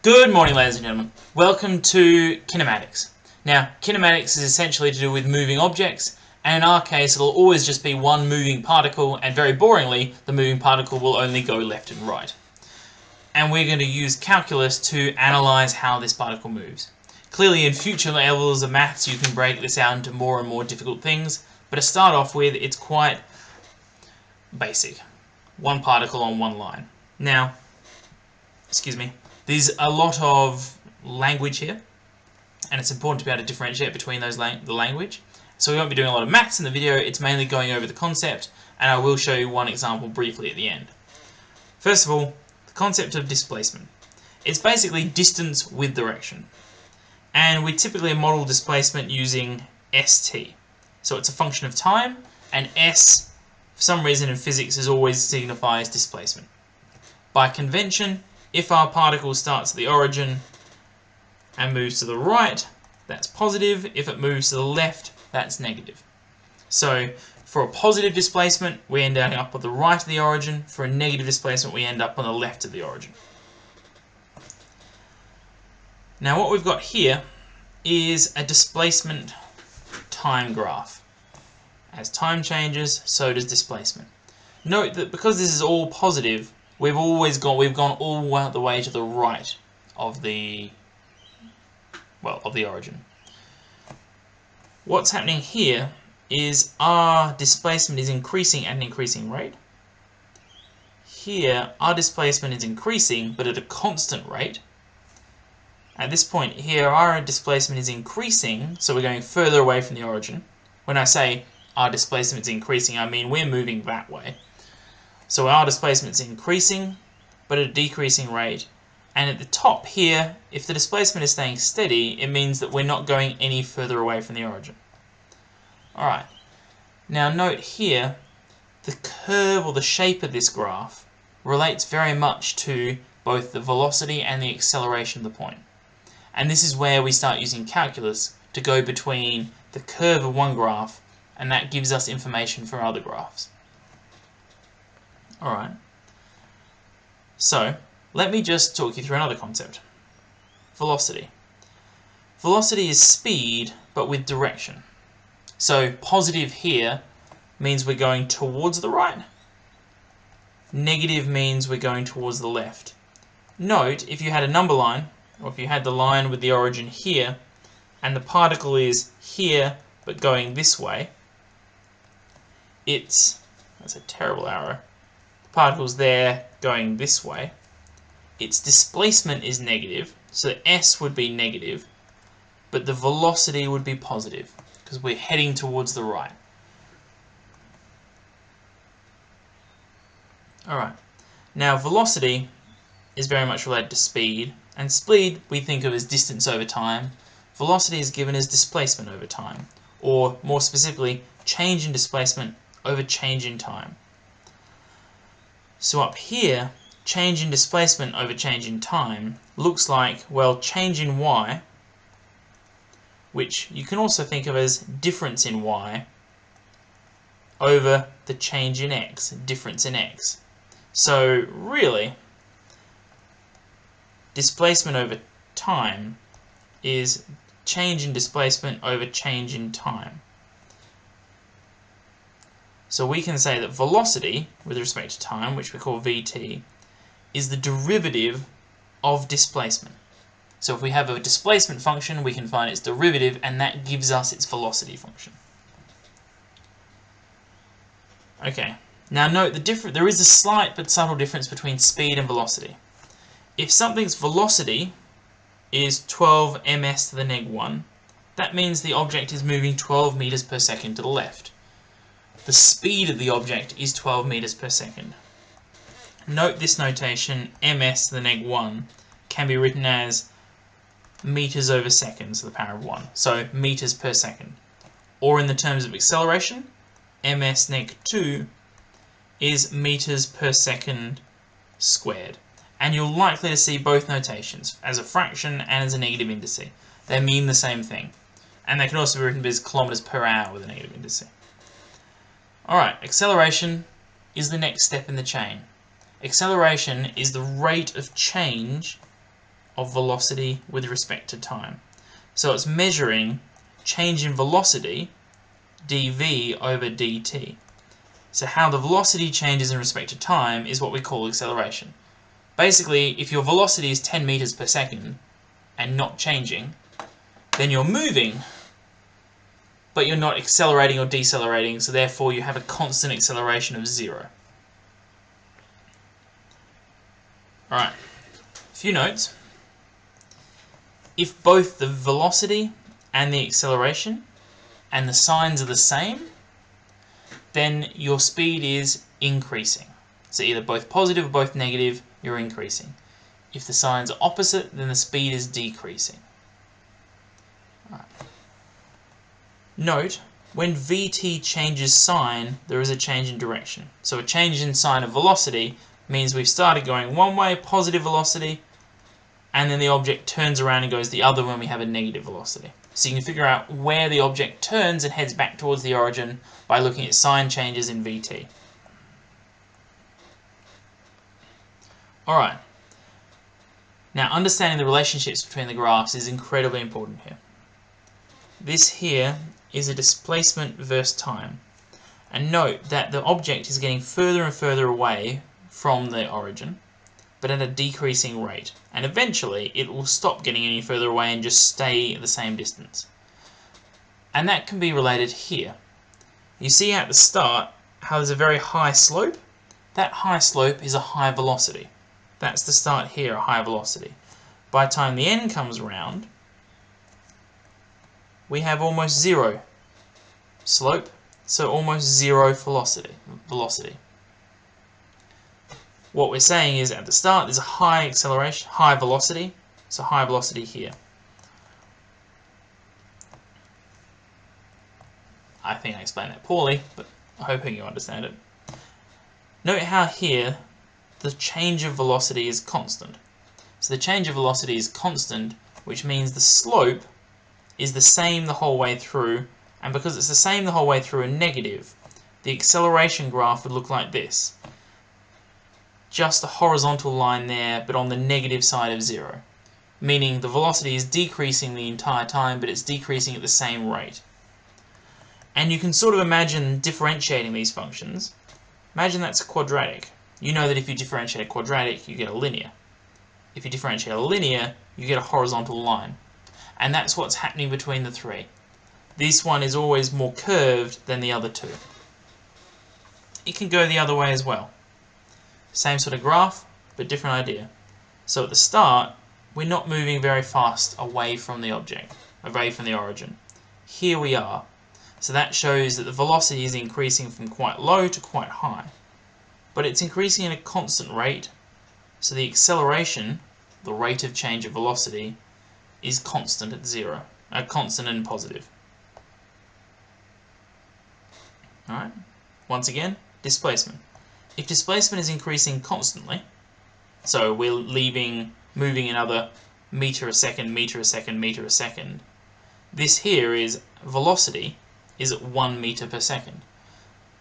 Good morning, ladies and gentlemen. Welcome to kinematics. Now, kinematics is essentially to do with moving objects, and in our case it'll always just be one moving particle, and very boringly, the moving particle will only go left and right. And we're going to use calculus to analyze how this particle moves. Clearly in future levels of maths you can break this out into more and more difficult things, but to start off with it's quite basic. One particle on one line. Now, there's a lot of language here, and it's important to be able to differentiate between the language. So we won't be doing a lot of maths in the video, it's mainly going over the concept, and I will show you one example briefly at the end. First of all, the concept of displacement. It's basically distance with direction. And we typically model displacement using st. So it's a function of time, and s, for some reason in physics, is always signifies displacement. By convention, if our particle starts at the origin and moves to the right, that's positive. If it moves to the left, that's negative. So for a positive displacement, we end up on the right of the origin. For a negative displacement, we end up on the left of the origin. Now what we've got here is a displacement time graph. As time changes, so does displacement. Note that because this is all positive, we've gone all the way to the right of the origin. What's happening here is our displacement is increasing at an increasing rate. Here our displacement is increasing but at a constant rate. At this point here our displacement is increasing, so we're going further away from the origin. When I say our displacement is increasing, I mean we're moving that way. So our displacement is increasing, but at a decreasing rate. And at the top here, if the displacement is staying steady, it means that we're not going any further away from the origin. Alright, now note here, the curve or the shape of this graph relates very much to both the velocity and the acceleration of the point. And this is where we start using calculus to go between the curve of one graph, and that gives us information for other graphs. Alright, so let me just talk you through another concept. Velocity. Velocity is speed, but with direction. So positive here means we're going towards the right. Negative means we're going towards the left. Note, if you had a number line, or if you had the line with the origin here, and the particle is here, but going this way, that's a terrible arrow. Particles there going this way, its displacement is negative, so s would be negative, but the velocity would be positive because we're heading towards the right. Alright, now velocity is very much related to speed, and speed we think of as distance over time. Velocity is given as displacement over time, or more specifically, change in displacement over change in time. So up here, change in displacement over change in time looks like, well, change in y, which you can also think of as difference in y, over the change in x, difference in x. So really, displacement over time is change in displacement over change in time. So we can say that velocity, with respect to time, which we call vt, is the derivative of displacement. So if we have a displacement function, we can find its derivative, and that gives us its velocity function. Okay, now note there is a slight but subtle difference between speed and velocity. If something's velocity is 12 ms to the -1, that means the object is moving 12 meters per second to the left. The speed of the object is 12 meters per second. Note this notation, ms to the -1, can be written as meters over seconds to the power of 1, so meters per second. Or in the terms of acceleration, ms -2 is meters per second squared. And you're likely to see both notations, as a fraction and as a negative indice. They mean the same thing. And they can also be written as kilometers per hour with a negative indice. Alright, acceleration is the next step in the chain. Acceleration is the rate of change of velocity with respect to time. So it's measuring change in velocity, dv over dt. So how the velocity changes in respect to time is what we call acceleration. Basically, if your velocity is 10 meters per second and not changing, then you're moving, but you're not accelerating or decelerating, so therefore you have a constant acceleration of 0. Alright, a few notes. If both the velocity and the acceleration and the signs are the same, then your speed is increasing. So either both positive or both negative, you're increasing. If the signs are opposite, then the speed is decreasing. Right. Note, when Vt changes sign, there is a change in direction. So a change in sign of velocity means we've started going one way, positive velocity, and then the object turns around and goes the other when we have a negative velocity. So you can figure out where the object turns and heads back towards the origin by looking at sign changes in Vt. Alright, now understanding the relationships between the graphs is incredibly important here. This here is a displacement versus time. And note that the object is getting further and further away from the origin, but at a decreasing rate. And eventually it will stop getting any further away and just stay at the same distance. And that can be related here. You see at the start how there's a very high slope? That high slope is a high velocity. That's the start here, a high velocity. By the time the end comes around, we have almost 0 slope, so almost 0 velocity. What we're saying is at the start there's a high acceleration, high velocity, so high velocity here. I think I explained that poorly, but I'm hoping you understand it. Note how here the change of velocity is constant. So the change of velocity is constant, which means the slope is the same the whole way through, and because it's the same the whole way through and negative, the acceleration graph would look like this. Just a horizontal line there, but on the negative side of 0. Meaning the velocity is decreasing the entire time, but it's decreasing at the same rate. And you can sort of imagine differentiating these functions. Imagine that's a quadratic. You know that if you differentiate a quadratic, you get a linear. If you differentiate a linear, you get a horizontal line. And that's what's happening between the three. This one is always more curved than the other two. It can go the other way as well. Same sort of graph, but different idea. So at the start, we're not moving very fast away from the object, away from the origin. Here we are. So that shows that the velocity is increasing from quite low to quite high. But it's increasing at a constant rate, so the acceleration, the rate of change of velocity, is constant at 0, constant and positive. Alright, once again, displacement. If displacement is increasing constantly, so we're moving another meter a second, meter a second, meter a second, this here is velocity is at 1 meter per second.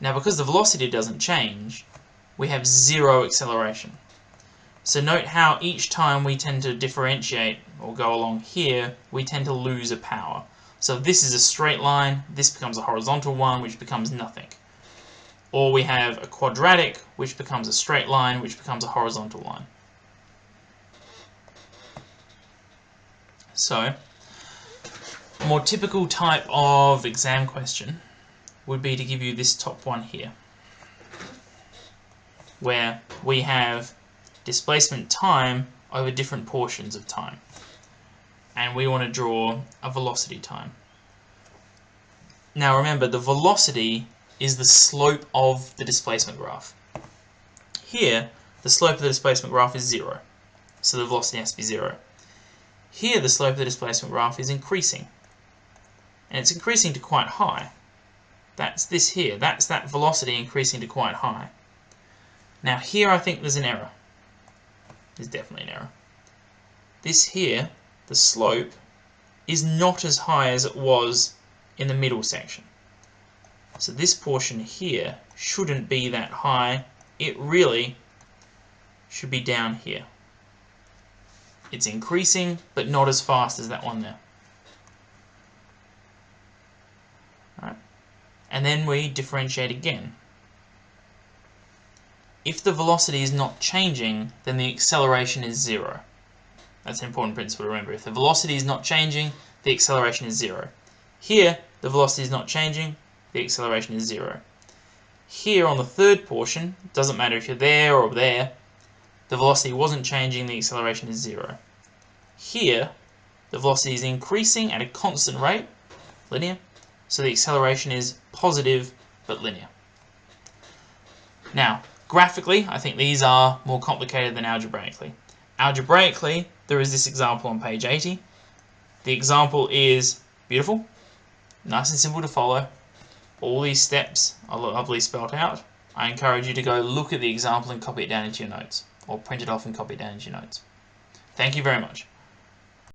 Now because the velocity doesn't change, we have 0 acceleration. So note how each time we tend to differentiate or go along here, we tend to lose a power. So if this is a straight line, this becomes a horizontal one, which becomes nothing. Or we have a quadratic, which becomes a straight line, which becomes a horizontal line. So, a more typical type of exam question would be to give you this top one here, where we have displacement time over different portions of time. And we want to draw a velocity time. Now remember, the velocity is the slope of the displacement graph. Here, the slope of the displacement graph is 0, so the velocity has to be 0. Here, the slope of the displacement graph is increasing, and it's increasing to quite high. That's this here, that's that velocity increasing to quite high. Now here I think there's an error. There's definitely an error. This here, the slope, is not as high as it was in the middle section. So this portion here shouldn't be that high. It really should be down here. It's increasing, but not as fast as that one there. All right. And then we differentiate again. If the velocity is not changing, then the acceleration is 0. That's an important principle to remember. If the velocity is not changing, the acceleration is 0. Here, the velocity is not changing, the acceleration is 0. Here on the third portion, it doesn't matter if you're there or there, the velocity wasn't changing, the acceleration is 0. Here, the velocity is increasing at a constant rate, linear, so the acceleration is positive but linear. Now, graphically, I think these are more complicated than algebraically. Algebraically, there is this example on page 80. The example is beautiful, nice and simple to follow. All these steps are lovely spelled out. I encourage you to go look at the example and copy it down into your notes, or print it off and copy it down into your notes. Thank you very much.